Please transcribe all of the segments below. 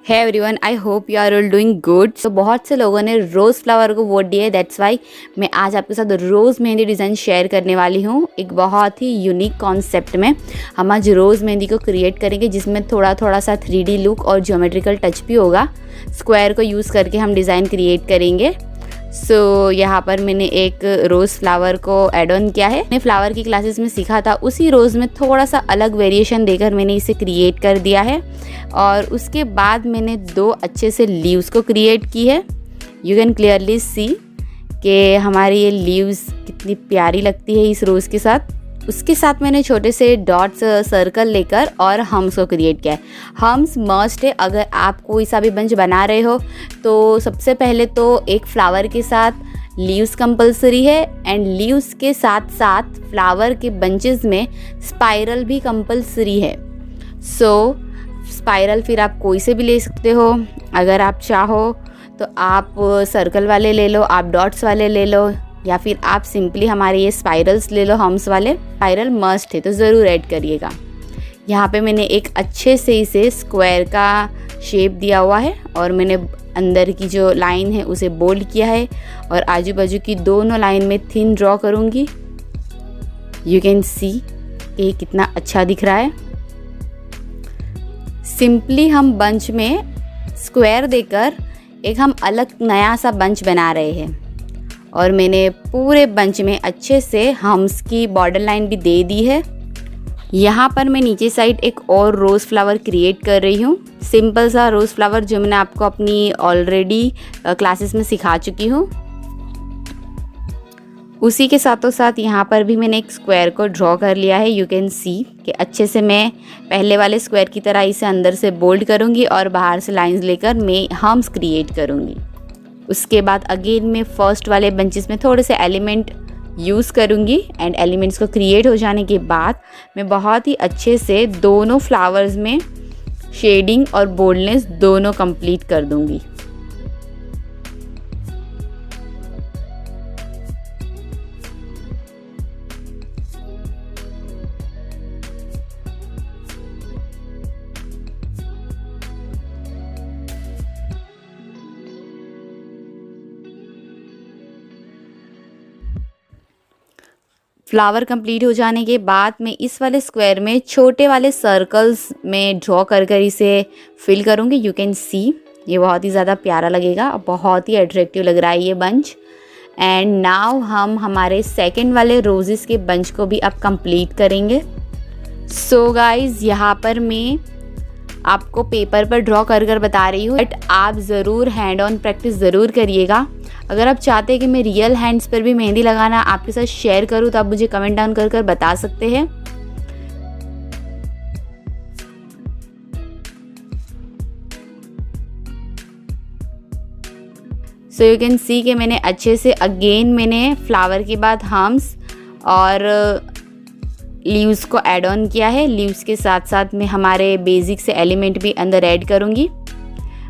है everyone, I hope you are all doing good. तो बहुत से लोगों ने रोज़ फ्लावर को वोट दिया है, दैट्स वाई मैं आज आपके साथ रोज़ मेहंदी डिज़ाइन शेयर करने वाली हूँ। एक बहुत ही यूनिक कॉन्सेप्ट में हम आज रोज़ मेहंदी को क्रिएट करेंगे, जिसमें थोड़ा थोड़ा सा 3D लुक और ज्योमेट्रिकल टच भी होगा। स्क्वायर को यूज़ करके हम डिज़ाइन क्रिएट करेंगे। सो यहाँ पर मैंने एक रोज़ फ्लावर को ऐड ऑन किया है। मैंने फ्लावर की क्लासेस में सीखा था, उसी रोज़ में थोड़ा सा अलग वेरिएशन देकर मैंने इसे क्रिएट कर दिया है। और उसके बाद मैंने दो अच्छे से लीव्स को क्रिएट की है। यू कैन क्लियरली सी कि हमारी ये लीव्स कितनी प्यारी लगती है इस रोज़ के साथ। उसके साथ मैंने छोटे से डॉट्स सर्कल लेकर और हम्स को क्रिएट किया है। हम्स मस्ट है, अगर आप कोई सा भी बंच बना रहे हो तो सबसे पहले तो एक फ्लावर के साथ लीव्स कंपलसरी है, एंड लीव्स के साथ साथ फ्लावर के बंचेस में स्पाइरल भी कंपलसरी है। सो स्पाइरल फिर आप कोई से भी ले सकते हो। अगर आप चाहो तो आप सर्कल वाले ले लो, आप डॉट्स वाले ले लो, या फिर आप सिंपली हमारे ये स्पाइरल्स ले लो, हम्स वाले। स्पाइरल मस्ट है तो ज़रूर ऐड करिएगा। यहाँ पे मैंने एक अच्छे से इसे स्क्वायर का शेप दिया हुआ है, और मैंने अंदर की जो लाइन है उसे बोल्ड किया है, और आजू बाजू की दोनों लाइन में थिन ड्रॉ करूँगी। यू कैन सी ये कितना अच्छा दिख रहा है। सिंपली हम बंच में स्क्वायर देकर एक हम अलग नया सा बंच बना रहे हैं, और मैंने पूरे बंच में अच्छे से हम्स की बॉर्डर लाइन भी दे दी है। यहाँ पर मैं नीचे साइड एक और रोज़ फ्लावर क्रिएट कर रही हूँ, सिंपल सा रोज़ फ्लावर जो मैंने आपको अपनी ऑलरेडी क्लासेस में सिखा चुकी हूँ। उसी के साथों साथ यहाँ पर भी मैंने एक स्क्वायर को ड्रॉ कर लिया है। यू कैन सी कि अच्छे से मैं पहले वाले स्क्वायर की तरह इसे अंदर से बोल्ड करूँगी और बाहर से लाइंस लेकर मैं हम्स क्रिएट करूँगी। उसके बाद अगेन मैं फर्स्ट वाले बंचेस में थोड़े से एलिमेंट यूज़ करूँगी, एंड एलिमेंट्स को क्रिएट हो जाने के बाद मैं बहुत ही अच्छे से दोनों फ्लावर्स में शेडिंग और बोल्डनेस दोनों कंप्लीट कर दूँगी। फ्लावर कंप्लीट हो जाने के बाद मैं इस वाले स्क्वायर में छोटे वाले सर्कल्स में ड्रॉ कर कर इसे फिल करूँगी। यू कैन सी ये बहुत ही ज़्यादा प्यारा लगेगा, बहुत ही अट्रैक्टिव लग रहा है ये बंच। एंड नाउ हम हमारे सेकंड वाले रोजेस के बंच को भी अब कंप्लीट करेंगे। सो गाइज यहाँ पर मैं आपको पेपर पर ड्रॉ कर कर बता रही हूँ, बट आप ज़रूर हैंड ऑन प्रैक्टिस ज़रूर करिएगा। अगर आप चाहते हैं कि मैं रियल हैंड्स पर भी मेहंदी लगाना आपके साथ शेयर करूँ तो आप मुझे कमेंट डाउन कर कर बता सकते हैं। सो यू कैन सी कि मैंने अच्छे से अगेन मैंने फ्लावर के बाद हम्स और लीव्स को ऐड ऑन किया है। लीव्स के साथ साथ मैं हमारे बेसिक से एलिमेंट भी अंदर ऐड करूँगी।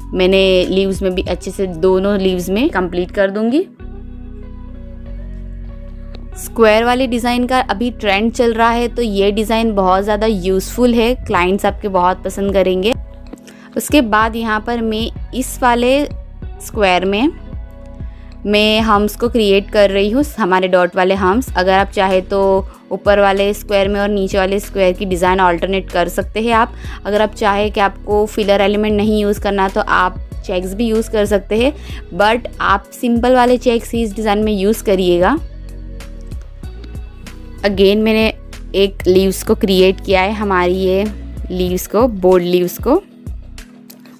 मैंने लीव्स में भी अच्छे से दोनों लीव्स में कंप्लीट कर दूंगी। स्क्वायर वाले डिज़ाइन का अभी ट्रेंड चल रहा है, तो ये डिज़ाइन बहुत ज़्यादा यूज़फुल है, क्लाइंट्स आपके बहुत पसंद करेंगे। उसके बाद यहाँ पर मैं इस वाले स्क्वायर में मैं हम्स को क्रिएट कर रही हूँ, हमारे डॉट वाले हम्स। अगर आप चाहे तो ऊपर वाले स्क्वायर में और नीचे वाले स्क्वायर की डिज़ाइन अल्टरनेट कर सकते हैं आप। अगर आप चाहे कि आपको फिलर एलिमेंट नहीं यूज़ करना तो आप चेक्स भी यूज़ कर सकते हैं, बट आप सिंपल वाले चेक्स ही इस डिज़ाइन में यूज़ करिएगा। अगेन मैंने एक लीव्स को क्रिएट किया है, हमारी ये लीव्स को, बोल्ड लीव्स को।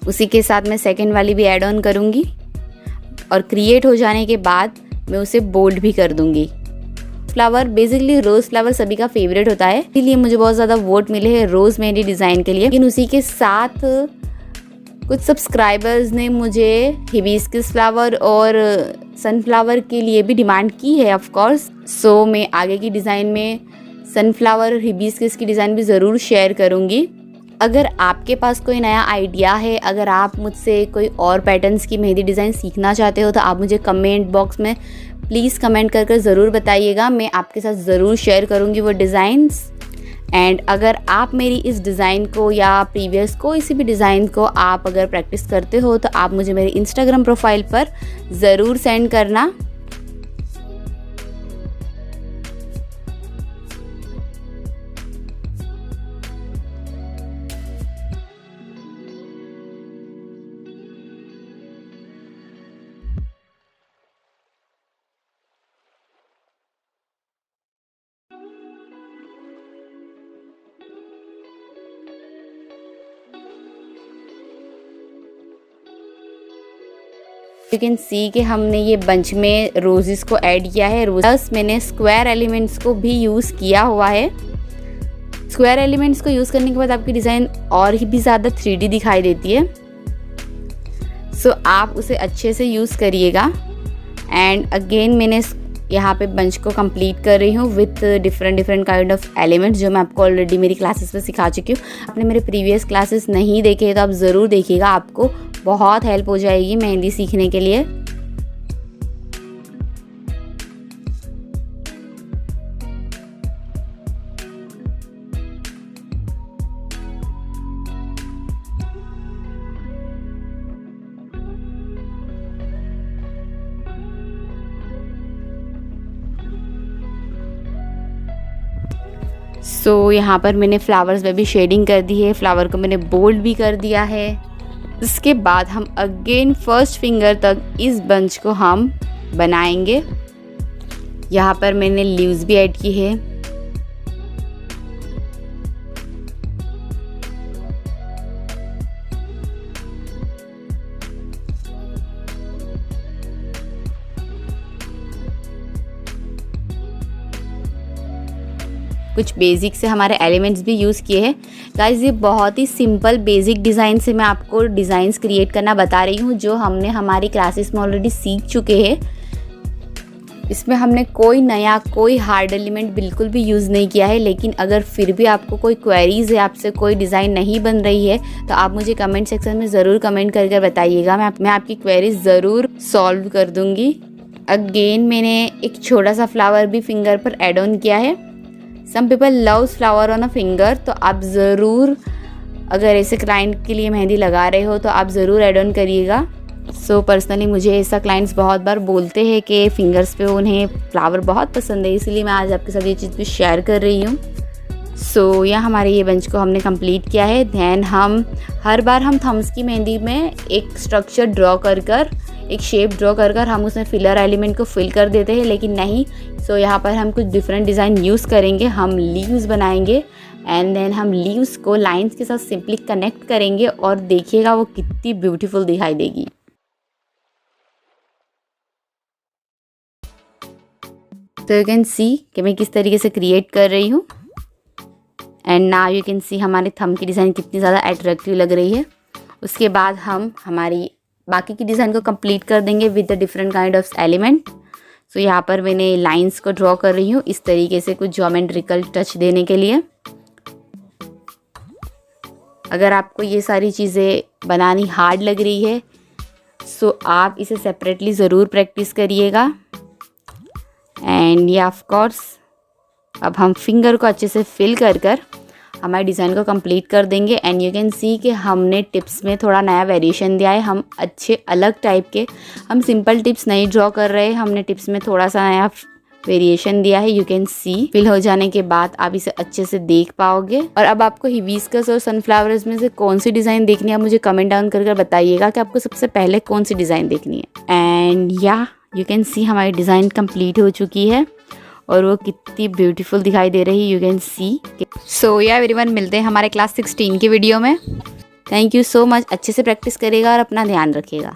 उसी के साथ मैं सेकेंड वाली भी ऐड ऑन करूँगी, और क्रिएट हो जाने के बाद मैं उसे बोल्ड भी कर दूँगी। फ्लावर बेसिकली रोज़ फ्लावर सभी का फेवरेट होता है, इसलिए मुझे बहुत ज़्यादा वोट मिले हैं रोज़ मेहंदी डिज़ाइन के लिए। लेकिन उसी के साथ कुछ सब्सक्राइबर्स ने मुझे हिबिस्कस फ्लावर और सनफ्लावर के लिए भी डिमांड की है ऑफ कोर्स। सो मैं आगे की डिज़ाइन में सनफ्लावर और हिबिस्कस की डिज़ाइन भी ज़रूर शेयर करूँगी। अगर आपके पास कोई नया आइडिया है, अगर आप मुझसे कोई और पैटर्न्स की मेहंदी डिज़ाइन सीखना चाहते हो, तो आप मुझे कमेंट बॉक्स में प्लीज़ कमेंट कर ज़रूर बताइएगा। मैं आपके साथ ज़रूर शेयर करूँगी वो डिज़ाइंस। एंड अगर आप मेरी इस डिज़ाइन को या प्रीवियस कोई सी भी डिज़ाइन को आप अगर प्रैक्टिस करते हो तो आप मुझे मेरे इंस्टाग्राम प्रोफाइल पर ज़रूर सेंड करना। यू कैन सी कि हमने ये बंच में रोजेस को ऐड किया है। प्लस मैंने स्क्वायर एलिमेंट्स को भी यूज़ किया हुआ है। स्क्वायर एलिमेंट्स को यूज़ करने के बाद आपकी डिज़ाइन और भी ज़्यादा 3D दिखाई देती है। सो आप उसे अच्छे से यूज़ करिएगा। एंड अगेन मैंने यहाँ पे बंच को कंप्लीट कर रही हूँ with different kind of elements, जो मैं आपको ऑलरेडी मेरी क्लासेस में सिखा चुकी हूँ। आपने मेरे प्रीवियस क्लासेस नहीं देखे तो आप ज़रूर देखिएगा, आपको बहुत हेल्प हो जाएगी मेहंदी सीखने के लिए। सो यहाँ पर मैंने फ्लावर्स में भी शेडिंग कर दी है, फ्लावर को मैंने बोल्ड भी कर दिया है। इसके बाद हम अगेन फर्स्ट फिंगर तक इस बंच को हम बनाएंगे। यहाँ पर मैंने लीव्स भी ऐड की है। कुछ बेसिक से हमारे एलिमेंट्स भी यूज़ किए हैं। गाइस ये बहुत ही सिंपल बेसिक डिज़ाइन से मैं आपको डिज़ाइंस क्रिएट करना बता रही हूँ, जो हमने हमारी क्लासेस में ऑलरेडी सीख चुके हैं। इसमें हमने कोई नया कोई हार्ड एलिमेंट बिल्कुल भी यूज़ नहीं किया है। लेकिन अगर फिर भी आपको कोई क्वेरीज़ है, आपसे कोई डिज़ाइन नहीं बन रही है, तो आप मुझे कमेंट सेक्शन में ज़रूर कमेंट करके बताइएगा। मैं आपकी क्वेरीज ज़रूर सॉल्व कर दूँगी। अगेन मैंने एक छोटा सा फ्लावर भी फिंगर पर एड ऑन किया है। Some people loves flower on a finger, तो आप ज़रूर अगर ऐसे क्लाइंट के लिए मेहंदी लगा रहे हो तो आप ज़रूर ऐड ऑन करिएगा। सो पर्सनली मुझे ऐसा क्लाइंट्स बहुत बार बोलते हैं कि फिंगर्स पे उन्हें फ्लावर बहुत पसंद है, इसीलिए मैं आज आपके साथ ये चीज़ भी शेयर कर रही हूँ। सो यहाँ हमारे ये बंच को हमने कंप्लीट किया है। दैन हम हर बार हम थम्स की मेहंदी में एक स्ट्रक्चर ड्रॉ कर एक शेप ड्रॉ कर हम उसमें फिलर एलिमेंट को फिल कर देते हैं, लेकिन नहीं। सो यहाँ पर हम कुछ डिफरेंट डिज़ाइन यूज़ करेंगे। हम लीव्स बनाएंगे एंड देन हम लीव्स को लाइंस के साथ सिंपली कनेक्ट करेंगे और देखिएगा वो कितनी ब्यूटीफुल दिखाई देगी। तो यू कैन सी कि मैं किस तरीके से क्रिएट कर रही हूँ। And now you can see हमारे थंब की डिज़ाइन कितनी ज़्यादा अट्रैक्टिव लग रही है। उसके बाद हम हमारी बाकी की डिज़ाइन को कंप्लीट कर देंगे with the different kind of element. So यहाँ पर मैंने लाइंस को ड्रॉ कर रही हूँ इस तरीके से, कुछ ज्योमेट्रिकल टच देने के लिए। अगर आपको ये सारी चीज़ें बनानी हार्ड लग रही है सो आप इसे सेपरेटली ज़रूर प्रैक्टिस करिएगा। एंड या ऑफ कोर्स अब हम फिंगर को अच्छे से फिल कर हमारे डिज़ाइन को कंप्लीट कर देंगे। एंड यू कैन सी कि हमने टिप्स में थोड़ा नया वेरिएशन दिया है। हम अच्छे अलग टाइप के, हम सिंपल टिप्स नहीं ड्रॉ कर रहे हैं, हमने टिप्स में थोड़ा सा नया वेरिएशन दिया है। यू कैन सी फिल हो जाने के बाद आप इसे अच्छे से देख पाओगे। और अब आपको हिबिस्कस और सनफ्लावर्स में से कौन सी डिज़ाइन देखनी है आप मुझे कमेंट डाउन कर बताइएगा कि आपको सबसे पहले कौन सी डिज़ाइन देखनी है। एंड या यू कैन सी हमारी डिज़ाइन कंप्लीट हो चुकी है और वो कितनी ब्यूटीफुल दिखाई दे रही है। You can see. सो या एवरीवन, मिलते हैं हमारे क्लास 16 की वीडियो में। Thank you so much. अच्छे से प्रैक्टिस करेगा और अपना ध्यान रखिएगा।